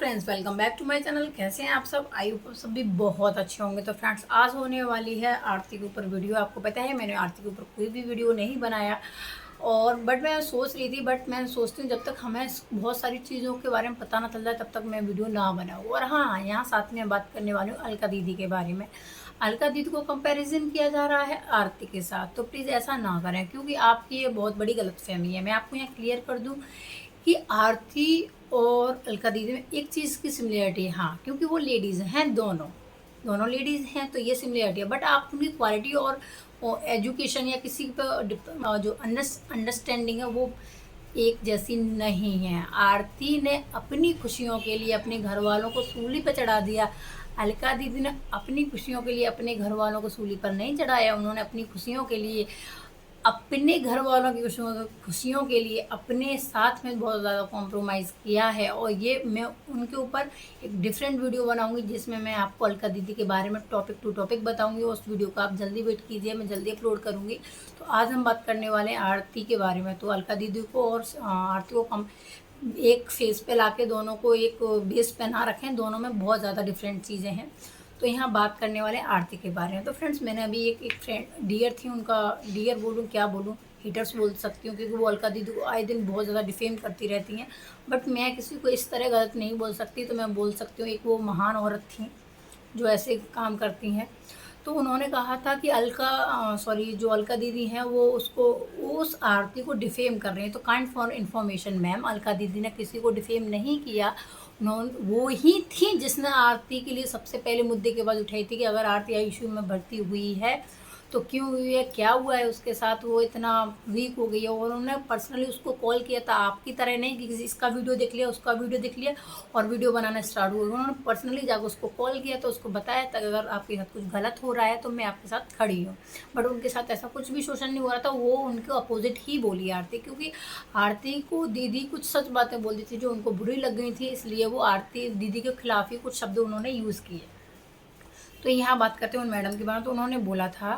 Friends, welcome back to my channel. कैसे हैं आप सब? आई होप सब भी बहुत अच्छे होंगे। तो फ्रेंड्स, आज होने वाली है आरती के ऊपर वीडियो। आपको पता है मैंने आरती के ऊपर कोई भी वीडियो नहीं बनाया और बट मैं सोच रही थी, बट मैं सोचती हूँ जब तक हमें बहुत सारी चीज़ों के बारे में पता ना चल जाए तब तक मैं वीडियो ना बनाऊँ। और हाँ, यहाँ साथ में बात करने वाली हूँ अलका दीदी के बारे में। अलका दीदी को कंपैरिजन किया जा रहा है आरती के साथ, तो प्लीज़ ऐसा ना करें क्योंकि आपकी ये बहुत बड़ी गलतफहमी है। मैं आपको यहाँ क्लियर कर दूँ कि आरती और अलका दीदी में एक चीज़ की सिमिलरिटी है, हाँ, क्योंकि वो लेडीज़ हैं, दोनों लेडीज़ हैं, तो ये सिमिलरिटी है। बट आप उनकी क्वालिटी और एजुकेशन या किसी पर जो अंडरस्टैंडिंग है वो एक जैसी नहीं है। आरती ने अपनी खुशियों के लिए अपने घर वालों को सूली पर चढ़ा दिया। अलका दीदी ने अपनी खुशियों के लिए अपने घर वालों को सूली पर नहीं चढ़ाया। उन्होंने अपनी खुशियों के लिए, अपने घर वालों की खुशियों के लिए अपने साथ में बहुत ज़्यादा कॉम्प्रोमाइज़ किया है। और ये मैं उनके ऊपर एक डिफरेंट वीडियो बनाऊंगी जिसमें मैं आपको अलका दीदी के बारे में टॉपिक टू टॉपिक बताऊंगी। उस वीडियो का आप जल्दी वेट कीजिए, मैं जल्दी अपलोड करूंगी। तो आज हम बात करने वाले हैं आरती के बारे में। तो अलका दीदी को और आरती को एक फेस पे लाके दोनों को एक बेस पे ना रखें, दोनों में बहुत ज़्यादा डिफरेंट चीज़ें हैं। तो यहाँ बात करने वाले आरती के बारे में। तो फ्रेंड्स, मैंने अभी एक फ्रेंड डियर थी, उनका डियर बोलूँ क्या बोलूँ, हीटर्स बोल सकती हूँ, क्योंकि वो अलका दीदी को आए दिन बहुत ज़्यादा डिफेम करती रहती हैं। बट मैं किसी को इस तरह गलत नहीं बोल सकती, तो मैं बोल सकती हूँ एक वो महान औरत थी जो ऐसे काम करती हैं। तो उन्होंने कहा था कि जो अलका दीदी हैं वो उस आरती को डिफेम कर रही हैं। तो kind for information ma'am, Alka दीदी ने किसी को डिफेम नहीं किया। उन्होंने वो ही थी जिसने आरती के लिए सबसे पहले मुद्दे की आवाज़ उठाई थी कि अगर आरती आईसीयू में भर्ती हुई है तो क्यों हुई है, क्या हुआ है उसके साथ, वो इतना वीक हो गई है। और उन्होंने पर्सनली उसको कॉल किया था, आपकी तरह नहीं कि किसी इसका वीडियो देख लिया, उसका वीडियो देख लिया और वीडियो बनाना स्टार्ट हुआ। उन्होंने पर्सनली जाकर उसको कॉल किया तो उसको बताया था अगर आपके साथ कुछ गलत हो रहा है तो मैं आपके साथ खड़ी हूँ। बट उनके साथ ऐसा कुछ भी शोषण नहीं हो रहा था, वो उनके अपोजिट ही बोली आरती, क्योंकि आरती को दीदी कुछ सच बातें बोल दी थी जो उनको बुरी लग गई थी, इसलिए वो आरती दीदी के खिलाफ ही कुछ शब्द उन्होंने यूज़ किए। तो यहाँ बात करते हैं उन मैडम के बारे में। तो उन्होंने बोला था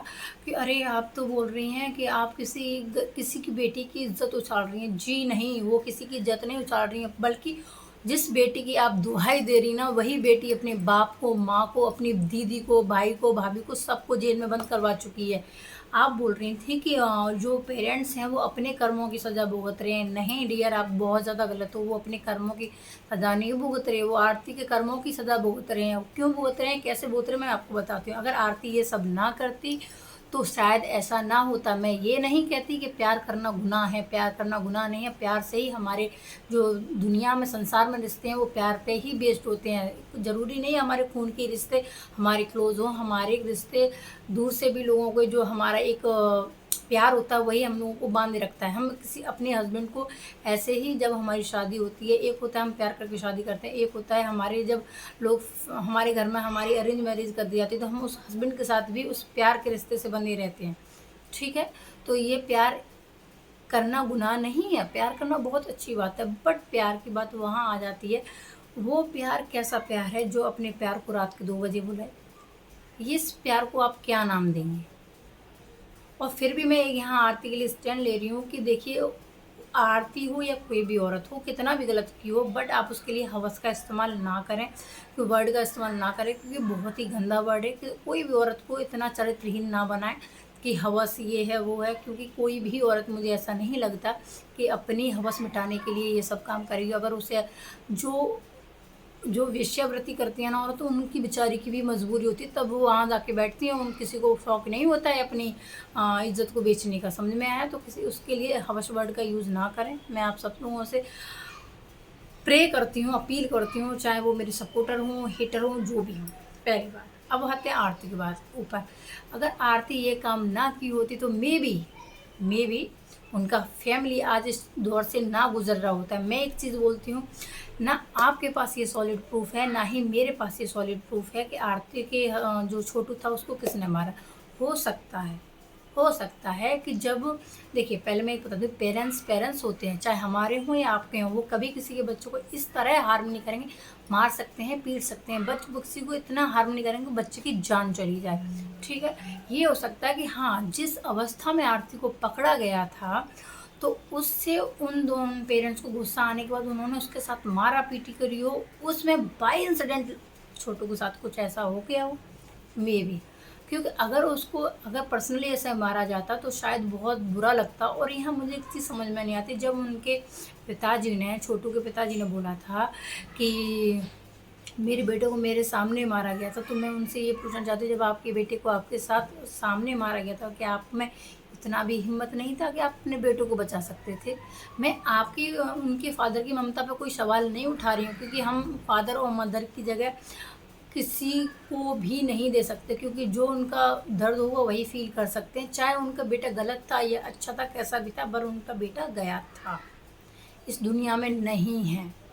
कि अरे आप तो बोल रही हैं कि आप किसी की बेटी की इज्जत उछाल रही हैं। जी नहीं, वो किसी की इज्जत नहीं उछाल रही हैं, बल्कि जिस बेटी की आप दुहाई दे रही ना, वही बेटी अपने बाप को, माँ को, अपनी दीदी को, भाई को, भाभी को, सबको जेल में बंद करवा चुकी है। आप बोल रही थी कि जो पेरेंट्स हैं वो अपने कर्मों की सज़ा भुगत रहे हैं। नहीं डियर, आप बहुत ज़्यादा गलत हो। वो अपने कर्मों की सज़ा नहीं भुगत रहे, वो आरती के कर्मों की सज़ा भुगत रहे हैं। क्यों भुगत रहे हैं, कैसे भुगत रहे हैं, मैं आपको बताती हूँ। अगर आरती ये सब ना करती तो शायद ऐसा ना होता। मैं ये नहीं कहती कि प्यार करना गुनाह है, प्यार करना गुनाह नहीं है। प्यार से ही हमारे जो दुनिया में, संसार में रिश्ते हैं वो प्यार पे ही बेस्ड होते हैं। ज़रूरी नहीं हमारे खून के रिश्ते हमारे क्लोज हों, हमारे रिश्ते दूर से भी लोगों को, जो हमारा एक प्यार होता है वही हम लोगों को बांधे रखता है। हम किसी अपने हस्बैंड को ऐसे ही, जब हमारी शादी होती है, एक होता है हम प्यार करके शादी करते हैं, एक होता है हमारे जब लोग हमारे घर में हमारी अरेंज मैरिज कर दी जाती है तो हम उस हस्बैंड के साथ भी उस प्यार के रिश्ते से बंधे रहते हैं। ठीक है, तो ये प्यार करना गुनाह नहीं है, प्यार करना बहुत अच्छी बात है। बट प्यार की बात वहाँ आ जाती है, वो प्यार कैसा प्यार है जो अपने प्यार को रात के 2 बजे बुलाए। इस प्यार को आप क्या नाम देंगे? और फिर भी मैं यहाँ आरती के लिए स्टैंड ले रही हूँ कि देखिए, आरती हो या कोई भी औरत हो, कितना भी गलत की हो, बट आप उसके लिए हवस का इस्तेमाल ना करें, कोई वर्ड का इस्तेमाल ना करें, क्योंकि बहुत ही गंदा वर्ड है। कि कोई भी औरत को इतना चरित्रहीन ना बनाए कि हवस ये है वो है, क्योंकि कोई भी औरत, मुझे ऐसा नहीं लगता कि अपनी हवस मिटाने के लिए ये सब काम करेगी। अगर उसे जो वेश्यावृत्ति करती है ना औरत, तो उनकी बेचारी की भी मजबूरी होती है, तब वो वहाँ जाके बैठती हैं। उन किसी को शौक नहीं होता है अपनी इज्जत को बेचने का, समझ में आया? तो किसी उसके लिए हवस वर्ड का यूज़ ना करें। मैं आप सब लोगों से प्रे करती हूँ, अपील करती हूँ, चाहे वो मेरे सपोर्टर हों, हेटर हों, जो भी हों। पहली बात। अब आते हैं आरती के बाद ऊपर। अगर आरती ये काम ना की होती तो मे बी उनका फैमिली आज इस दौर से ना गुजर रहा होता है। मैं एक चीज़ बोलती हूँ, ना आपके पास ये सॉलिड प्रूफ है, ना ही मेरे पास ये सॉलिड प्रूफ है कि आरती के जो छोटू था उसको किसने मारा। हो सकता है कि जब, देखिए पहले मैं एक बता दूँ, पेरेंट्स होते हैं, चाहे हमारे हों या आपके हों, वो कभी किसी के बच्चों को इस तरह हार्म नहीं करेंगे। मार सकते हैं, पीट सकते हैं, बट वो किसी को इतना हार्म नहीं करेंगे बच्चे की जान चली जाए। ठीक है, ये हो सकता है कि हाँ, जिस अवस्था में आरती को पकड़ा गया था तो उससे उन दोनों पेरेंट्स को गुस्सा आने के बाद उन्होंने उसके साथ मारा पीटी करी हो, उसमें बाई इंसिडेंट छोटू के साथ कुछ ऐसा हो गया हो, मे बी। क्योंकि अगर उसको अगर पर्सनली ऐसा मारा जाता तो शायद बहुत बुरा लगता। और यहाँ मुझे एक चीज़ समझ में नहीं आती, जब उनके पिताजी ने, छोटू के पिताजी ने बोला था कि मेरे बेटे को मेरे सामने मारा गया था, तो मैं उनसे ये पूछना चाहती हूँ, जब आपके बेटे को आपके साथ सामने मारा गया था, क्या आप में इतना भी हिम्मत नहीं था कि आप अपने बेटों को बचा सकते थे? मैं आपकी उनके फादर की ममता पे कोई सवाल नहीं उठा रही हूँ, क्योंकि हम फादर और मदर की जगह किसी को भी नहीं दे सकते, क्योंकि जो उनका दर्द होगा वही फील कर सकते हैं। चाहे उनका बेटा गलत था या अच्छा था, कैसा भी था, पर उनका बेटा गया था, इस दुनिया में नहीं है।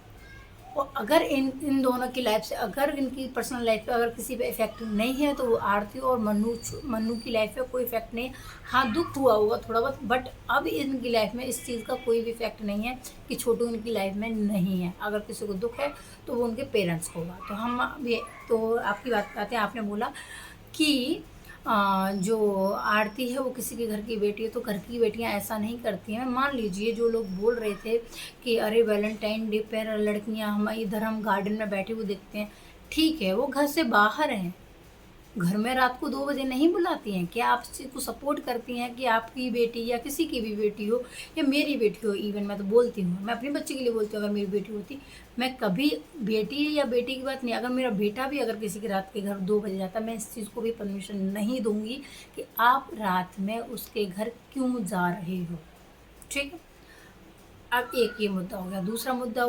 और अगर इन इन दोनों की लाइफ से, अगर इनकी पर्सनल लाइफ पे अगर किसी पे इफेक्ट नहीं है, तो वो आरती और मन्नू की लाइफ पे कोई इफेक्ट नहीं है। हाँ, दुख हुआ होगा थोड़ा बहुत, बट अब इनकी लाइफ में इस चीज़ का कोई भी इफेक्ट नहीं है कि छोटू इनकी लाइफ में नहीं है। अगर किसी को दुख है तो वो उनके पेरेंट्स को होगा। तो हम ये, तो आपकी बात आते हैं, आपने बोला कि जो आरती है वो किसी के घर की बेटी है, तो घर की बेटियां ऐसा नहीं करती हैं। मान लीजिए जो लोग बोल रहे थे कि अरे वैलेंटाइन डे पर लड़कियां हम इधर हम गार्डन में बैठे हुए देखते हैं, ठीक है, वो घर से बाहर हैं, घर में रात को 2 बजे नहीं बुलाती हैं। क्या आप इस चीज़ को सपोर्ट करती हैं कि आपकी बेटी या किसी की भी बेटी हो, या मेरी बेटी हो, इवन मैं तो बोलती हूँ, मैं अपनी बच्ची के लिए बोलती हूँ, अगर मेरी बेटी होती, मैं कभी बेटी या बेटी की बात नहीं, अगर मेरा बेटा भी अगर किसी की रात के घर 2 बजे जाता, मैं इस चीज़ को भी परमिशन नहीं दूंगी कि आप रात में उसके घर क्यों जा रहे हो। ठीक है, अब एक ये मुद्दा हो गया। दूसरा मुद्दा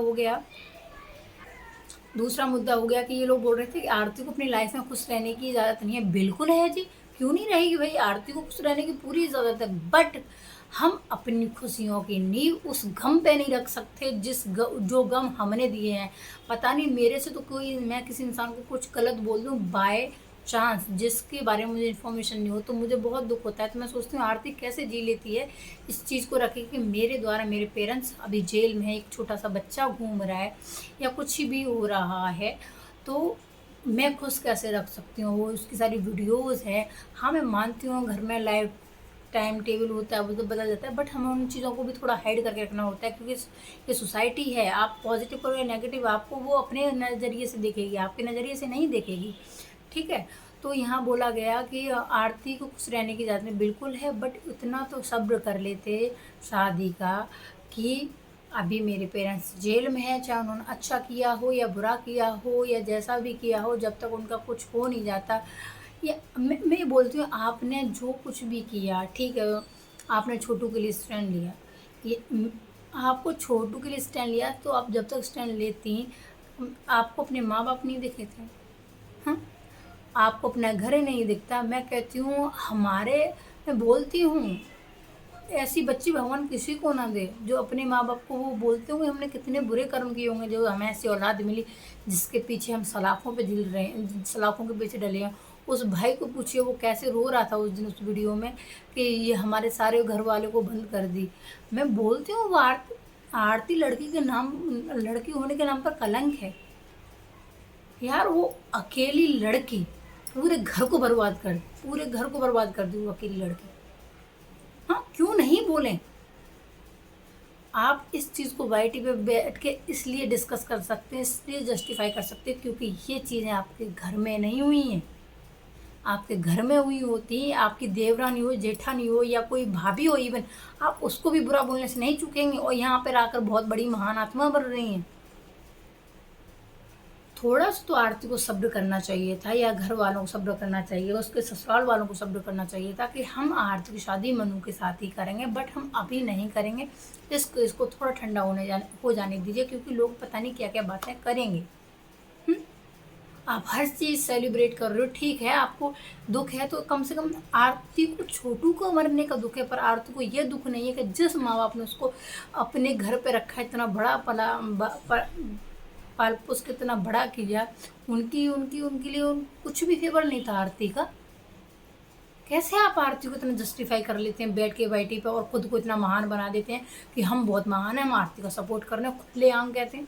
हो गया कि ये लोग बोल रहे थे कि आरती को अपनी लाइफ में खुश रहने की इजाज़त नहीं है। बिल्कुल है जी, क्यों नहीं रहेगी भाई, आरती को खुश रहने की पूरी इजाज़त है, बट हम अपनी खुशियों की नींव उस गम पे नहीं रख सकते जो गम हमने दिए हैं। पता नहीं मेरे से तो कोई, मैं किसी इंसान को कुछ गलत बोल दूँ बाय चांस, जिसके बारे में मुझे इन्फॉर्मेशन नहीं हो, तो मुझे बहुत दुख होता है। तो मैं सोचती हूँ आरती कैसे जी लेती है इस चीज़ को रखे कि मेरे द्वारा मेरे पेरेंट्स अभी जेल में है, एक छोटा सा बच्चा घूम रहा है या कुछ भी हो रहा है, तो मैं खुश कैसे रख सकती हूँ। वो उसकी सारी वीडियोज़ है, हाँ मैं मानती हूँ घर में लाइव टाइम टेबल होता है वो तो बदल जाता है, बट हमें उन चीज़ों को भी थोड़ा हाइड करके रखना होता है, क्योंकि ये सोसाइटी है। आप पॉजिटिव करो या नेगेटिव, आपको वो अपने नज़रिए से देखेगी, आपके नज़रिए से नहीं देखेगी। ठीक है, तो यहाँ बोला गया कि आरती को खुश रहने की इजाज़त में बिल्कुल है, बट उतना तो सब्र कर लेते शादी का कि अभी मेरे पेरेंट्स जेल में है, चाहे उन्होंने अच्छा किया हो या बुरा किया हो या जैसा भी किया हो, जब तक उनका कुछ हो नहीं जाता। या मैं ये बोलती हूँ, आपने जो कुछ भी किया, ठीक है, आपने छोटू के लिए स्टैंड लिया, ये आपको छोटू के लिए स्टैंड लिया, तो आप जब तक स्टैंड लेती, आपको अपने माँ बाप नहीं दिखे थे? हाँ, आपको अपना घर ही नहीं दिखता? मैं कहती हूँ मैं बोलती हूँ, ऐसी बच्ची भगवान किसी को ना दे जो अपने माँ बाप को वो बोलते होंगे हमने कितने बुरे कर्म किए होंगे जो हमें ऐसी औलाद मिली जिसके पीछे हम सलाखों पे झिल रहे हैं, सलाखों के पीछे डले हैं। उस भाई को पूछिए वो कैसे रो रहा था उस दिन उस वीडियो में कि ये हमारे सारे घर वालों को बंद कर दी। मैं बोलती हूँ वो आरती लड़की होने के नाम पर कलंक है यार। वो अकेली लड़की पूरे घर को बर्बाद कर दी वो अकेली लड़की। हाँ, क्यों नहीं बोलें? आप इस चीज़ को वाईटी पे बैठ के इसलिए डिस्कस कर सकते हैं, इसलिए जस्टिफाई कर सकते हैं क्योंकि ये चीज़ें आपके घर में नहीं हुई हैं। आपके घर में हुई होती, आपकी देवरानी हो, जेठानी हो या कोई भाभी हो, इवन आप उसको भी बुरा बोलने से नहीं चूकेंगे और यहाँ पर आकर बहुत बड़ी महान आत्मा बन रही हैं। थोड़ा सा तो आरती को सब्र करना चाहिए था, या घर वालों को सब्र करना चाहिए, उसके ससुराल वालों को सब्र करना चाहिए था कि हम आरती की शादी मनु के साथ ही करेंगे, बट हम अभी नहीं करेंगे। इसको थोड़ा ठंडा हो जाने दीजिए, क्योंकि लोग पता नहीं क्या क्या बातें करेंगे। आप हर चीज़ सेलिब्रेट कर रहे हो, ठीक है, आपको दुख है तो कम से कम आरती को, छोटू को मरने का दुख है, पर आरती को ये दुख नहीं है कि जिस माँ बाप ने उसको अपने घर पे रखा है, इतना बड़ा पाल पोस के इतना बड़ा किया, उनके लिए कुछ भी फेवर नहीं था आरती का। कैसे आप आरती को इतना जस्टिफाई कर लेते हैं बैठ के वाईटी पे और खुद को इतना महान बना देते हैं कि हम बहुत महान हैं, हम आरती का सपोर्ट कर रहे हैं, खुले आम कहते हैं।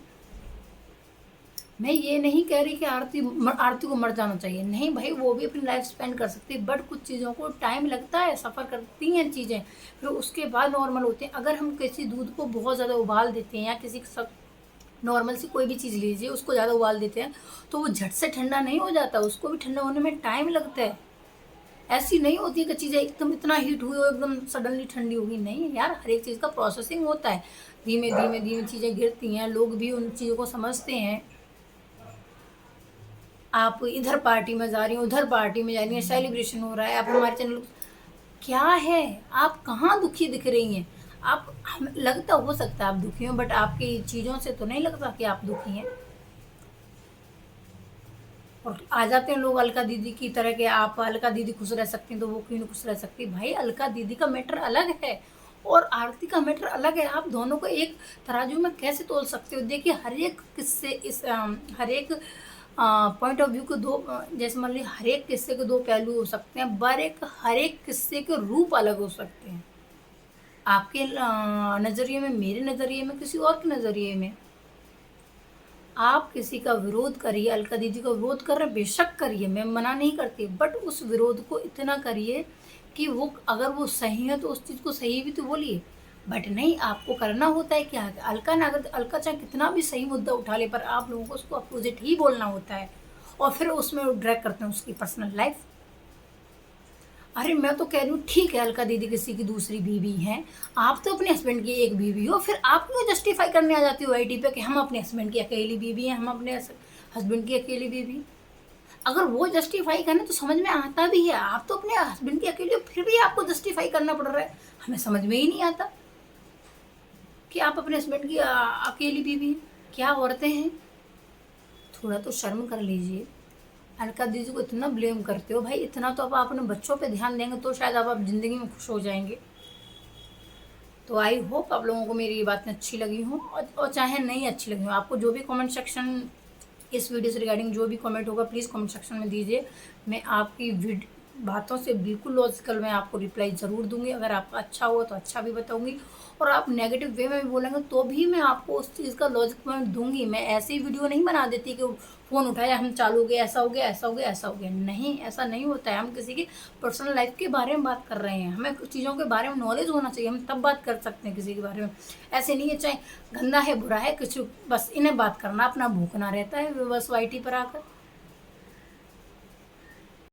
मैं ये नहीं कह रही कि आरती को मर जाना चाहिए, नहीं भाई, वो भी अपनी लाइफ स्पेंड कर सकती है, बट कुछ चीज़ों को टाइम लगता है, सफ़र करती हैं चीज़ें, फिर उसके बाद नॉर्मल होते हैं। अगर हम किसी दूध को बहुत ज़्यादा उबाल देते हैं, या किसी सब नॉर्मल सी कोई भी चीज़ लीजिए, उसको ज़्यादा उबाल देते हैं, तो वो झट से ठंडा नहीं हो जाता, उसको भी ठंडा होने में टाइम लगता है। ऐसी नहीं होती है कि चीज़ें एकदम इतना हीट हुई और एकदम सडनली ठंडी होगी, नहीं यार, हर एक चीज़ का प्रोसेसिंग होता है, धीमे धीमे धीमे चीज़ें गिरती हैं, लोग भी उन चीज़ों को समझते हैं। आप इधर पार्टी में जा रही हैं, उधर पार्टी में जा रही हैं, सेलिब्रेशन हो रहा है, आप हमारे चैनल, क्या है, आप कहाँ दुखी दिख रही हैं? आप, हम लगता हो सकता है आप दुखी हो, बट आपकी चीज़ों से तो नहीं लगता कि आप दुखी हैं। और आ जाते हैं लोग अलका दीदी की तरह के, आप अलका दीदी खुश रह सकती हैं तो वो क्यों नहीं खुश रह सकती? भाई अलका दीदी का मैटर अलग है और आरती का मैटर अलग है, आप दोनों को एक तराजू में कैसे तोल सकते हो? देखिए, हर एक किस्से हर एक पॉइंट ऑफ व्यू के दो, जैसे मान लीजिए हर एक किस्से के दो पहलू हो सकते हैं, हर एक किस्से के रूप अलग हो सकते हैं, आपके नज़रिए में, मेरे नज़रिए में, किसी और के नज़रिए में। आप किसी का विरोध करिए, अलका दीदी का विरोध कर रहे हैं, बेशक करिए, मैं मना नहीं करती, बट उस विरोध को इतना करिए कि वो, अगर वो सही है तो उस चीज़ को सही भी तो बोलिए, बट नहीं, आपको करना होता है क्या? अगर अलका चाहे कितना भी सही मुद्दा उठा ले, पर आप लोगों को उसको अपोजिट ही बोलना होता है, और फिर उसमें ड्रैग करते हैं उसकी पर्सनल लाइफ। अरे मैं तो कह रही हूँ, ठीक है, अलका दीदी किसी की दूसरी बीवी हैं, आप तो अपने हस्बैंड की एक बीवी हो, फिर आप क्यों जस्टिफाई करने आ जाती हो आईटी पे कि हम अपने हस्बैंड की अकेली बीवी हैं, हम अपने हस्बैंड की अकेली बीवी? अगर वो जस्टिफाई करना तो समझ में आता भी है, आप तो अपने हस्बैंड की अकेली हो, फिर भी आपको जस्टिफाई करना पड़ रहा है, हमें समझ में ही नहीं आता कि आप अपने हस्बैंड की अकेली बीवी हैं। क्या औरतें हैं, थोड़ा तो शर्म कर लीजिए। अलका दीदी को इतना ब्लेम करते हो, भाई इतना तो अब आप अपने बच्चों पे ध्यान देंगे तो शायद आप ज़िंदगी में खुश हो जाएंगे। तो आई होप आप लोगों को मेरी ये बातें अच्छी लगी हों, और चाहे नहीं अच्छी लगी हों, आपको जो भी कमेंट सेक्शन, इस वीडियो से रिगार्डिंग जो भी कमेंट होगा, प्लीज़ कमेंट सेक्शन में दीजिए। मैं आपकी बातों से बिल्कुल लॉजिकल मैं आपको रिप्लाई ज़रूर दूंगी। अगर आपका अच्छा हुआ तो अच्छा भी बताऊंगी, और आप नेगेटिव वे में भी बोलेंगे तो भी मैं आपको उस चीज़ का लॉजिक पॉइंट दूंगी। मैं ऐसे ही वीडियो नहीं बना देती कि फ़ोन उठाया, हम चालू हो गए, ऐसा हो गया, ऐसा हो गया, ऐसा हो गया। नहीं, ऐसा नहीं होता है। हम किसी की पर्सनल लाइफ के बारे में बात कर रहे हैं, हमें कुछ चीज़ों के बारे में नॉलेज होना चाहिए, हम तब बात कर सकते हैं किसी के बारे में। ऐसे नहीं है, चाहे गंदा है, बुरा है, कुछ बस इन्हें बात करना, अपना भूखना रहता है बस वाईटी पर आकर।